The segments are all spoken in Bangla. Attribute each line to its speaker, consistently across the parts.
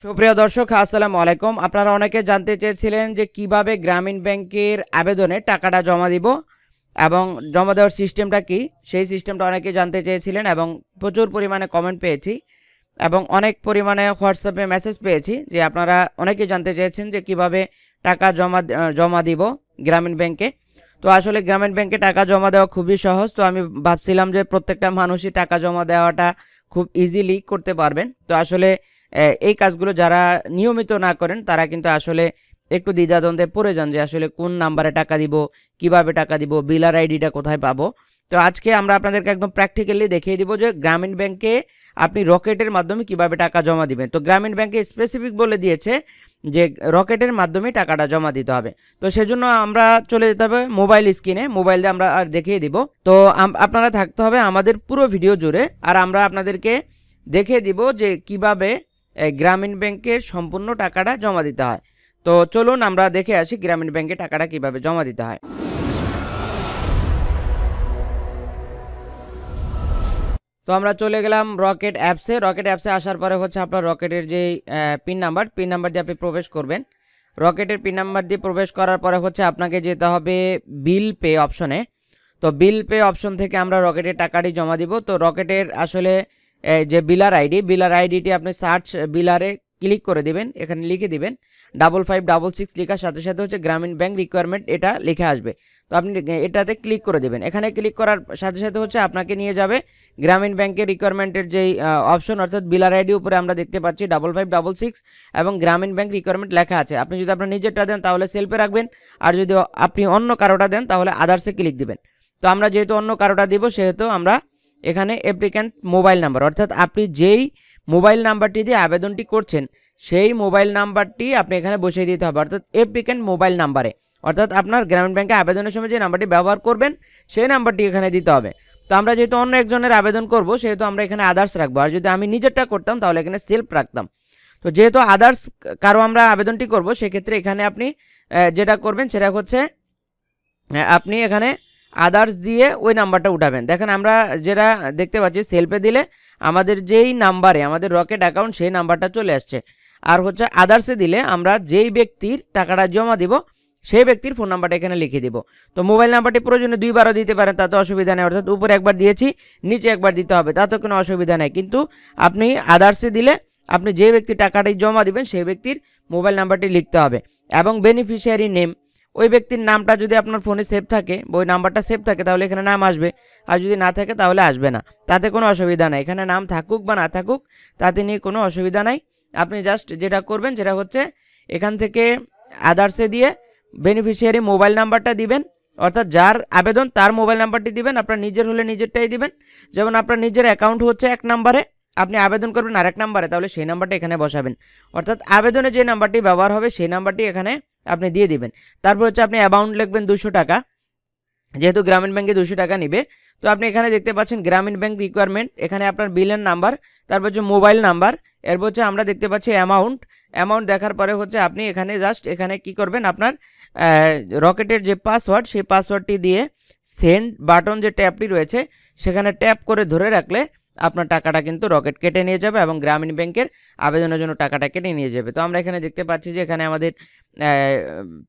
Speaker 1: সুপ্রিয় দর্শক আসসালামু আলাইকুম। আপনারা অনেকে জানতে চেয়েছিলেন যে কিভাবে গ্রামীণ ব্যাংকের আবেদনে টাকাটা জমা দিব এবং জমা দেওয়ার সিস্টেমটা কি, সেই সিস্টেমটা অনেকে জানতে চেয়েছিলেন এবং প্রচুর পরিমাণে কমেন্ট পেয়েছি এবং অনেক পরিমাণে হোয়াটসঅ্যাপে মেসেজ পেয়েছি যে আপনারা অনেকে জানতে চেয়েছেন যে কিভাবে টাকা জমা দিব গ্রামীণ ব্যাংকে। তো আসলে গ্রামীণ ব্যাংকে টাকা জমা দেওয়া খুবই সহজ। তো আমি ভাবছিলাম যে প্রত্যেকটা মানুষই টাকা জমা দেওয়াটা খুব ইজিলি করতে পারবেন। তো আসলে এই কাজগুলো যারা নিয়মিত না করেন তারা কিন্তু আসলে একটু দ্বিধাদ্বন্দ্বে পড়ে যান যে আসলে কোন নাম্বারে টাকা দিব, কিভাবে টাকা দিব, বিলার আইডিটা কোথায় পাবো। তো আজকে আমরা আপনাদেরকে একদম প্র্যাকটিক্যালি দেখিয়ে দিব যে গ্রামীণ ব্যাংকে আপনি রকেটের মাধ্যমে কিভাবে টাকা জমা দিবেন। তো গ্রামীণ ব্যাংকে স্পেসিফিক বলে দিয়েছে যে রকেটের মাধ্যমে টাকাটা জমা দিতে হবে। তো সেজন্য আমরা চলে যেতে হবে মোবাইল স্ক্রিনে, মোবাইল দিয়ে আমরা আর দেখিয়ে দিব। তো আপনারা থাকতে হবে আমাদের পুরো ভিডিও জুড়ে, আর আমরা আপনাদেরকে দেখিয়ে দিব যে কিভাবে গ্রামীণ ব্যাংকের সম্পূর্ণ টাকাটা জমা দিতে হয়। তো চলুন আমরা দেখে আসি গ্রামীণ ব্যাংকে টাকাটা কিভাবে জমা দিতে হয়। তো আমরা চলে গেলাম রকেট অ্যাপসে। রকেট অ্যাপসে আসার পরে হচ্ছে আপনার রকেটের যে পিন নাম্বার দিয়ে আপনি প্রবেশ করবেন। রকেটের পিন নাম্বার দিয়ে প্রবেশ করার পরে হচ্ছে আপনাকে যেতে হবে বিল পে অপশনে। তো বিল পে অপশন থেকে আমরা রকেটের টাকাটি জমা দিব। তো রকেটের আসলে যে বিলার আইডিটি আপনি সার্চ বিলারে ক্লিক করে দিবেন, এখানে লিখে দিবেন 5566 লেখার সাথে সাথে হচ্ছে গ্রামীণ ব্যাংক রিকোয়ারমেন্ট এটা লিখে আসবে। তো আপনি এটাতে ক্লিক করে দেবেন। এখানে ক্লিক করার সাথে সাথে হচ্ছে আপনাকে নিয়ে যাবে গ্রামীণ ব্যাংকের রিকোয়ারমেন্টের যেই অপশন, অর্থাৎ বিলার আইডি উপরে আমরা দেখতে পাচ্ছি 5566 এবং গ্রামীণ ব্যাংক রিকোয়ারমেন্ট লেখা আছে। আপনি যদি আপনার নিজেরটা দেন তাহলে সেলফে রাখবেন, আর যদি আপনি অন্য কারোটা দেন তাহলে আদার্সে ক্লিক দিবেন। তো আমরা যেহেতু অন্য কারোটা দিব সেহেতু আমরা এখানে অ্যাপ্লিক্যান্ট মোবাইল নাম্বার, অর্থাৎ আপনি যেই মোবাইল নাম্বারটি দিয়ে আবেদনটি করছেন সেই মোবাইল নাম্বারটি আপনি এখানে বসিয়ে দিতে হবে, অর্থাৎ অ্যাপ্লিক্যান্ট মোবাইল নাম্বারে, অর্থাৎ আপনার গ্রামীণ ব্যাংকে আবেদনের সময় যে নাম্বারটি ব্যবহার করবেন সেই নাম্বারটি এখানে দিতে হবে। তো আমরা যেহেতু অন্য একজনের আবেদন করব সেহেতু আমরা এখানে আদার্স রাখবো, আর যদি আমি নিজেরটা করতাম তাহলে এখানে সেলফ রাখতাম। তো যেহেতু আদার্স কারো আমরা আবেদনটি করব সেক্ষেত্রে এখানে আপনি যেটা করবেন সেটা হচ্ছে আপনি এখানে আদার্স দিয়ে ওই নাম্বারটা উঠাবেন। দেখেন আমরা যেটা দেখতে পাচ্ছি সেলফে দিলে আমাদের যেই নাম্বারে আমাদের রকেট অ্যাকাউন্ট সেই নাম্বারটা চলে আসছে, আর হচ্ছে আদার্সে দিলে আমরা যেই ব্যক্তির টাকাটা জমা দিব সেই ব্যক্তির ফোন নাম্বারটা এখানে লিখে দিব। তো মোবাইল নাম্বারটি প্রয়োজনে দুইবারও দিতে পারেন, তাতে অসুবিধা নেই, অর্থাৎ উপরে একবার দিয়েছি নিচে একবার দিতে হবে, তাতে কোনো অসুবিধা নেই। কিন্তু আপনি আদার্সে দিলে আপনি যে ব্যক্তির টাকাটি জমা দিবেন সেই ব্যক্তির মোবাইল নাম্বারটি লিখতে হবে এবং বেনিফিশিয়ারি নেম, ওই ব্যক্তির নামটা যদি আপনার ফোনে সেভ থাকে, ওই নাম্বারটা সেভ থাকে তাহলে এখানে নাম আসবে, আর যদি না থাকে তাহলে আসবে না, তাতে কোনো অসুবিধা নাই। এখানে নাম থাকুক বা না থাকুক তাতে নিয়ে কোনো অসুবিধা নাই। আপনি জাস্ট যেটা করবেন সেটা হচ্ছে এখান থেকে আদার্সে দিয়ে বেনিফিশিয়ারি মোবাইল নাম্বারটা দিবেন, অর্থাৎ যার আবেদন তার মোবাইল নাম্বারটি দিবেন, আপনার নিজের হলে নিজেরটাই দিবেন। যেমন আপনার নিজের অ্যাকাউন্ট হচ্ছে এক নাম্বারে, আপনি আবেদন করবেন আরেক নাম্বারে, তাহলে সেই নাম্বারটা এখানে বসাবেন, অর্থাৎ আবেদনে যে নাম্বারটি ব্যবহার হবে সেই নাম্বারটি এখানে আপনি দিয়ে দিবেন। তারপর হচ্ছে আপনি অ্যামাউন্ট লিখবেন 200 টাকা, যেহেতু গ্রামীণ ব্যাংকে 200 টাকা নিবে। তো আপনি এখানে দেখতে পাচ্ছেন গ্রামীণ ব্যাংক রিকোয়ারমেন্ট, এখানে আপনার বিলের নাম্বার, তারপর হচ্ছে মোবাইল নাম্বার, এরপর হচ্ছে আমরা দেখতে পাচ্ছি অ্যামাউন্ট দেখার পরে হচ্ছে আপনি এখানে জাস্ট এখানে কি করবেন, আপনার রকেটের যে পাসওয়ার্ড সেই পাসওয়ার্ডটি দিয়ে সেন্ড বাটন যে ট্যাপটি রয়েছে সেখানে ট্যাপ করে ধরে রাখলে আপনার টাকাটা কিন্তু রকেট কেটে নিয়ে যাবে এবং গ্রামীণ ব্যাংকের আবেদনের জন্য টাকাটা কেটে নিয়ে যাবে। তো আমরা এখানে দেখতে পাচ্ছি যে এখানে আমাদের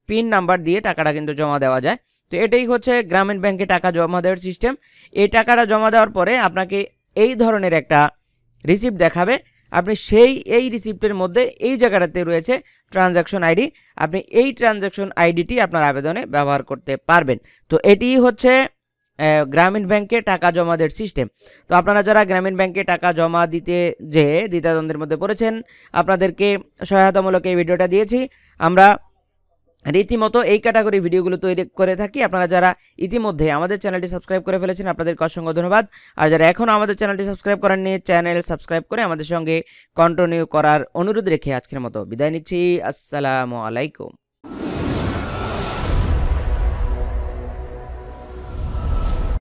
Speaker 1: পিন নাম্বার দিয়ে টাকাটা কিন্তু জমা দেওয়া যায়। তো এটাই হচ্ছে গ্রামীণ ব্যাংকে টাকা জমা দেওয়ার সিস্টেম। এই টাকাটা জমা দেওয়ার পরে আপনাকে এই ধরনের একটা রিসিপ্ট দেখাবে, আপনি এই রিসিপ্টের মধ্যে এই জায়গাটাতে রয়েছে ট্রানজ্যাকশন আইডি, আপনি এই ট্রানজ্যাকশন আইডিটি আপনার আবেদনে ব্যবহার করতে পারবেন। তো এটি হচ্ছে গ্রামীণ ব্যাংকে টাকা জমা দেওয়ার সিস্টেম। তো আপনারা যারা গ্রামীণ ব্যাংকে টাকা জমা দিতে যে দ্বিধাদ্বন্দ্বের মধ্যে পড়েছেন, আপনাদেরকে সহায়তামূলক এই ভিডিওটা দিয়েছি। আমরা রীতিমতো এই ক্যাটাগরি ভিডিওগুলো তৈরি করে থাকি। আপনারা যারা ইতিমধ্যে আমাদের চ্যানেলটি সাবস্ক্রাইব করে ফেলেছেন আপনাদেরকে অসংখ্য ধন্যবাদ, আর যারা এখনও আমাদের চ্যানেলটি সাবস্ক্রাইব করেননি চ্যানেল সাবস্ক্রাইব করে আমাদের সঙ্গে কন্টিনিউ করার অনুরোধ রেখে আজকের মতো বিদায় নিচ্ছি। আসসালামু আলাইকুম।